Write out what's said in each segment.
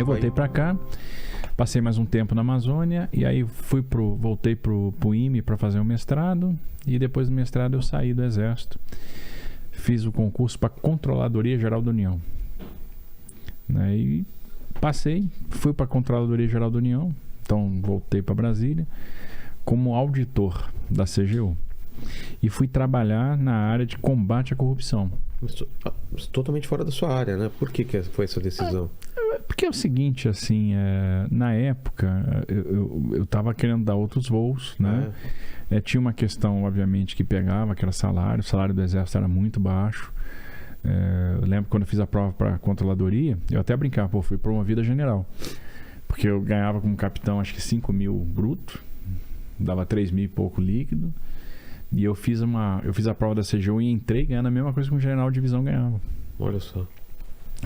Aí voltei para cá, passei mais um tempo na Amazônia e aí voltei pro IME para fazer o mestrado e depois do mestrado eu saí do Exército. Fiz o concurso para Controladoria Geral da União. Aí passei, fui para a Controladoria Geral da União, então voltei para Brasília como auditor da CGU. E fui trabalhar na área de combate à corrupção. Totalmente fora da sua área, né? Por que foi essa decisão? Porque é o seguinte, assim, na época eu estava querendo dar outros voos, né? Tinha uma questão, obviamente, que pegava, que era salário. O salário do Exército era muito baixo. Eu lembro quando eu fiz a prova para a controladoria, eu até brincava, fui promovido a general. Porque eu ganhava como capitão, acho que 5 mil bruto, dava 3 mil e pouco líquido. E eu fiz a prova da CGU e entrei ganhando a mesma coisa que um general de divisão ganhava. Olha só.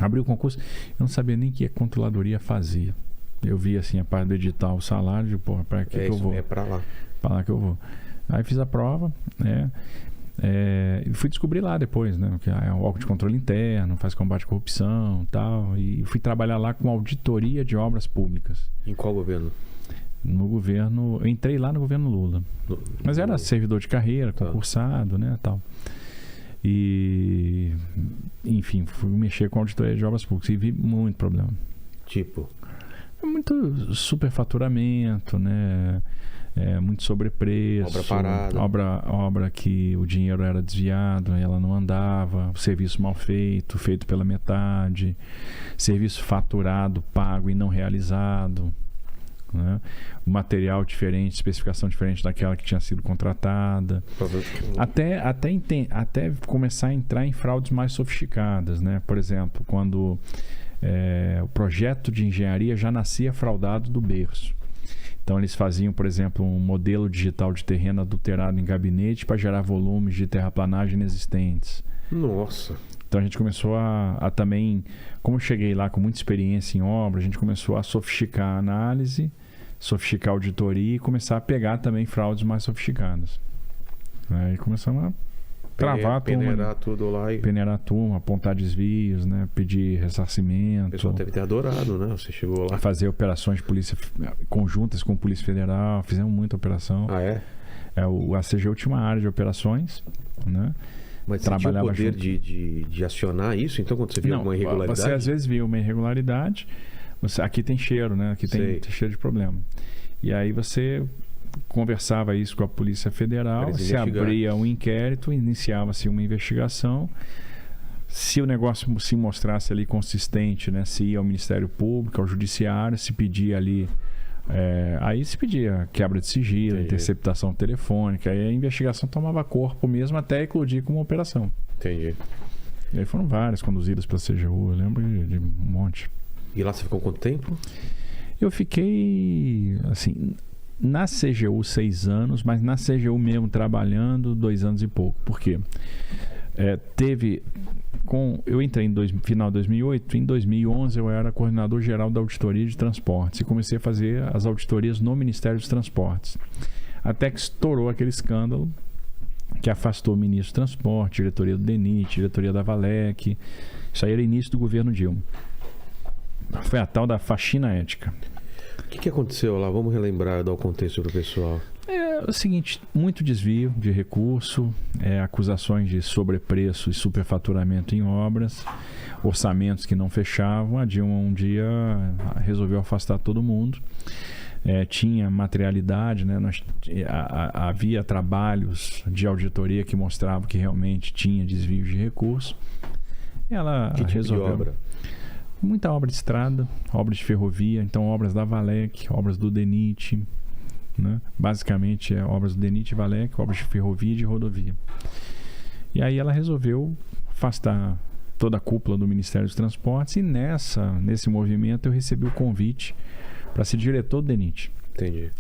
Abri o concurso, eu não sabia nem o que a controladoria fazia. Eu vi assim a parte do edital, o salário, de para que eu vou? É para lá. Para lá que eu vou. Aí fiz a prova, né? E fui descobrir lá depois, né? Que é um órgão de controle interno, faz combate à corrupção e tal. E fui trabalhar lá com auditoria de obras públicas. Em qual governo? No governo, eu entrei lá no governo Lula. Mas era servidor de carreira, concursado, né, tal. E, enfim, fui mexer com auditoria de obras públicas e vi muito problema. Tipo? Muito superfaturamento, né? Muito sobrepreço. Obra parada. Obra que o dinheiro era desviado, ela não andava. Serviço mal feito, feito pela metade. Serviço faturado, pago e não realizado. Né? Material diferente, especificação diferente daquela que tinha sido contratada, até começar a entrar em fraudes mais sofisticadas, né? Por exemplo, quando o projeto de engenharia já nascia fraudado do berço. Então eles faziam, por exemplo, um modelo digital de terreno adulterado em gabinete para gerar volumes de terraplanagem inexistentes. Nossa! Então a gente começou a também, como eu cheguei lá com muita experiência em obra, a gente começou a sofisticar a análise, sofisticar a auditoria e começar a pegar também fraudes mais sofisticadas. Aí começamos a travar a turma. Peneirar tudo lá. Peneirar a turma, apontar desvios, né? Pedir ressarcimento. O pessoal deve ter adorado, né? Você chegou lá. Fazer operações de polícia conjuntas com a Polícia Federal. Fizemos muita operação. Ah, é? A CGU tinha uma área de operações, né? Mas você tinha o poder de acionar isso? Então, quando você via alguma irregularidade? Você às vezes via uma irregularidade. Aqui tem cheiro, né? Aqui tem cheiro de problema. E aí você conversava isso com a Polícia Federal, se abria um inquérito, iniciava-se uma investigação. Se o negócio se mostrasse ali consistente, né? Se ia ao Ministério Público, ao Judiciário, se pedia ali... aí se pedia quebra de sigilo, interceptação telefônica, aí a investigação tomava corpo mesmo até eclodir como uma operação. Entendi. E aí foram várias conduzidas pela CGU, eu lembro de um monte. E lá você ficou quanto tempo? Eu fiquei, assim, na CGU 6 anos, mas na CGU mesmo trabalhando 2 anos e pouco. Por quê? Eu entrei final de 2008, em 2011 eu era coordenador geral da auditoria de transportes e comecei a fazer as auditorias no Ministério dos Transportes. Até que estourou aquele escândalo que afastou o ministro do Transporte, diretoria do DENIT, diretoria da Valec. Isso aí era início do governo Dilma. Foi a tal da faxina ética. O que aconteceu lá? Vamos relembrar, dar o contexto para o pessoal. É o seguinte, muito desvio de recurso, acusações de sobrepreço e superfaturamento em obras, orçamentos que não fechavam. A Dilma um dia resolveu afastar todo mundo. Tinha materialidade, né? Havia trabalhos de auditoria que mostravam que realmente tinha desvio de recurso. Ela resolveu. De obra? Muita obra de estrada, obras de ferrovia, então obras da Valec, obras do DENIT, né? Basicamente obras do DENIT e Valec, obras de ferrovia e de rodovia. E aí ela resolveu afastar toda a cúpula do Ministério dos Transportes e nesse movimento eu recebi o convite para ser diretor do DENIT. Entendi.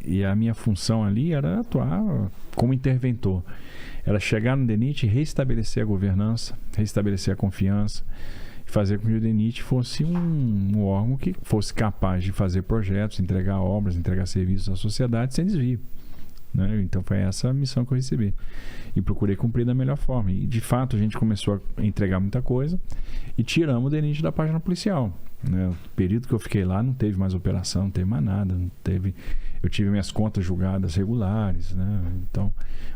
E a minha função ali era atuar como interventor. Era chegar no DENIT e restabelecer a governança, restabelecer a confiança, fazer com que o DENIT fosse um órgão que fosse capaz de fazer projetos, entregar obras, entregar serviços à sociedade sem desvio, né? Então foi essa a missão que eu recebi e procurei cumprir da melhor forma. E de fato a gente começou a entregar muita coisa e tiramos o DENIT da página policial. né? O período que eu fiquei lá não teve mais operação, não teve mais nada, não teve... Eu tive minhas contas julgadas regulares, né? Então,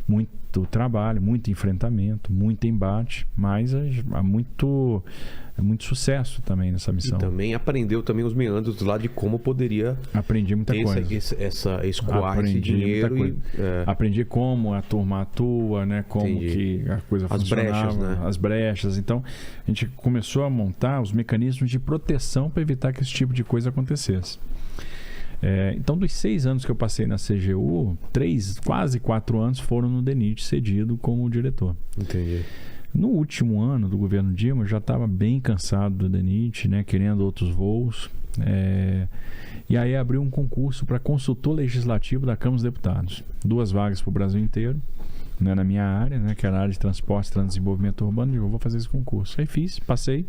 muito trabalho, muito enfrentamento, muito embate, mas há muito sucesso também nessa missão. E também aprendeu também os meandros lá de como poderia... Aprendi muita coisa. Escoar esse dinheiro. Aprendi como a turma atua, né? Como que a coisa funcionava. Brechas, né? As brechas. Então, a gente começou a montar os mecanismos de proteção para evitar que esse tipo de coisa acontecesse. Então, dos 6 anos que eu passei na CGU, quase 4 anos foram no DENIT, cedido como diretor. Entendi. No último ano do governo Dilma, eu já estava bem cansado do DENIT, né, querendo outros voos. E aí abriu um concurso para consultor legislativo da Câmara dos Deputados. 2 vagas para o Brasil inteiro, né, na minha área, né, que era a área de transporte e desenvolvimento urbano. Eu vou fazer esse concurso. Aí fiz, passei.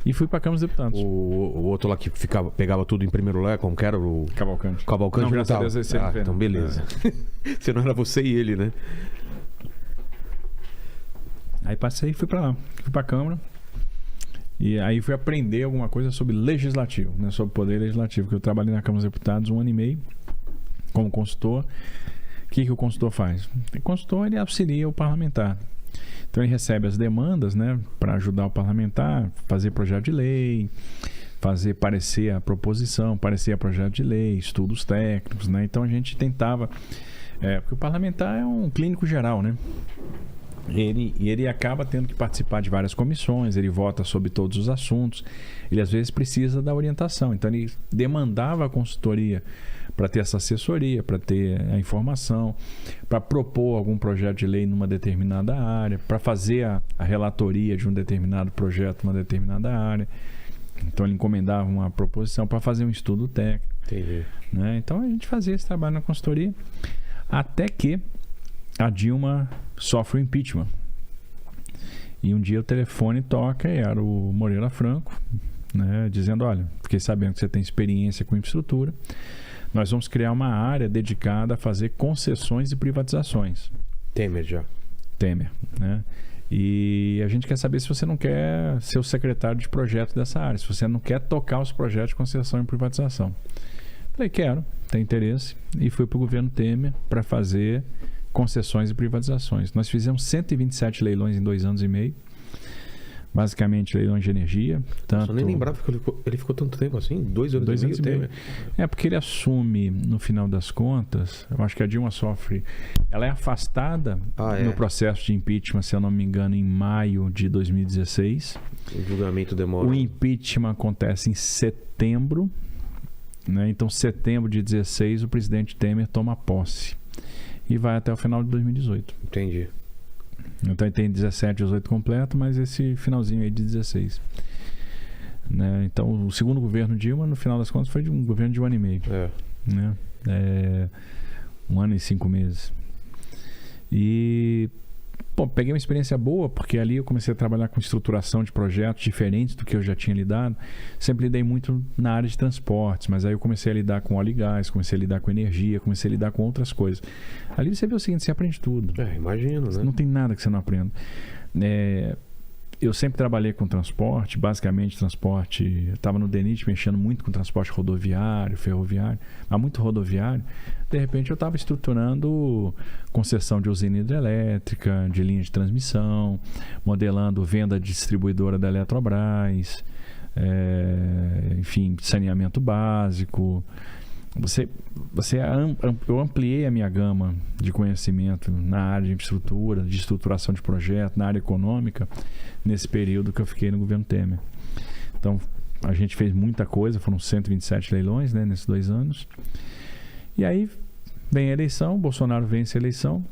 E fui para a Câmara dos Deputados. O outro lá que pegava tudo em primeiro lugar, como que era? O Cavalcante. Não, graças a Deus, esse então beleza. Se não era você e ele, né? Aí passei e fui para lá. Fui para a Câmara. E aí fui aprender alguma coisa sobre legislativo, né? Sobre poder legislativo. Que eu trabalhei na Câmara dos Deputados 1 ano e meio como consultor. O que o consultor faz? O consultor, ele auxilia o parlamentar. Então ele recebe as demandas, né, para ajudar o parlamentar, fazer projeto de lei, fazer parecer a proposição, parecer a projeto de lei, estudos técnicos, né? Então a gente tentava, porque o parlamentar é um clínico geral, né? Ele acaba tendo que participar de várias comissões, ele vota sobre todos os assuntos, ele às vezes precisa da orientação, então ele demandava a consultoria para ter essa assessoria, para ter a informação, para propor algum projeto de lei numa determinada área, para fazer a relatoria de um determinado projeto numa determinada área. Então ele encomendava uma proposição para fazer um estudo técnico. Entendi. Né? Então a gente fazia esse trabalho na consultoria, até que a Dilma sofre o impeachment. E um dia o telefone toca e era o Moreira Franco, né, dizendo: olha, fiquei sabendo que você tem experiência com infraestrutura, nós vamos criar uma área dedicada a fazer concessões e privatizações. Temer, né? E a gente quer saber se você não quer ser o secretário de projeto dessa área, se você não quer tocar os projetos de concessão e privatização. Falei, quero, tem interesse. E fui para o governo Temer para fazer concessões e privatizações. Nós fizemos 127 leilões em 2 anos e meio. Basicamente leilões de energia. Eu nem lembrava que ele ficou tanto tempo assim, 2 anos e meio. Porque ele assume, no final das contas, eu acho que a Dilma sofre, ela é afastada no processo de impeachment, se eu não me engano, em maio de 2016. O julgamento demora. O impeachment acontece em setembro, né? Então, setembro de 2016, o presidente Temer toma posse e vai até o final de 2018. Entendi. Então tem 17, 18 completo, mas esse finalzinho aí de 16. Né? Então o segundo governo Dilma, no final das contas, foi um governo de 1 ano e meio. Né? 1 ano e 5 meses. E peguei uma experiência boa, porque ali eu comecei a trabalhar com estruturação de projetos diferentes do que eu já tinha lidado. Sempre lidei muito na área de transportes, mas aí eu comecei a lidar com óleo e gás, comecei a lidar com energia, comecei a lidar com outras coisas. Ali você vê o seguinte, você aprende tudo. Imagino, né? Não tem nada que você não aprenda. Eu sempre trabalhei com transporte, basicamente transporte, estava no DENIT mexendo muito com transporte rodoviário, ferroviário, mas muito rodoviário. De repente eu estava estruturando concessão de usina hidrelétrica, de linha de transmissão, modelando venda de distribuidora da Eletrobras, enfim, saneamento básico. Eu ampliei a minha gama de conhecimento na área de infraestrutura, de estruturação de projeto, na área econômica, nesse período que eu fiquei no governo Temer. Então, a gente fez muita coisa, foram 127 leilões, né, nesses 2 anos. E aí vem a eleição, Bolsonaro vence a eleição.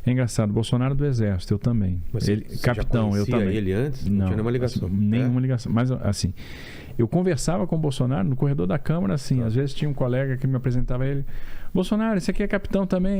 É engraçado, Bolsonaro do Exército, eu também. Mas ele, você capitão, já eu também. Ele antes? Não tinha nenhuma ligação. Nenhuma ligação. Mas assim, eu conversava com o Bolsonaro no corredor da Câmara, assim, às vezes tinha um colega que me apresentava ele: Bolsonaro, esse aqui é capitão também.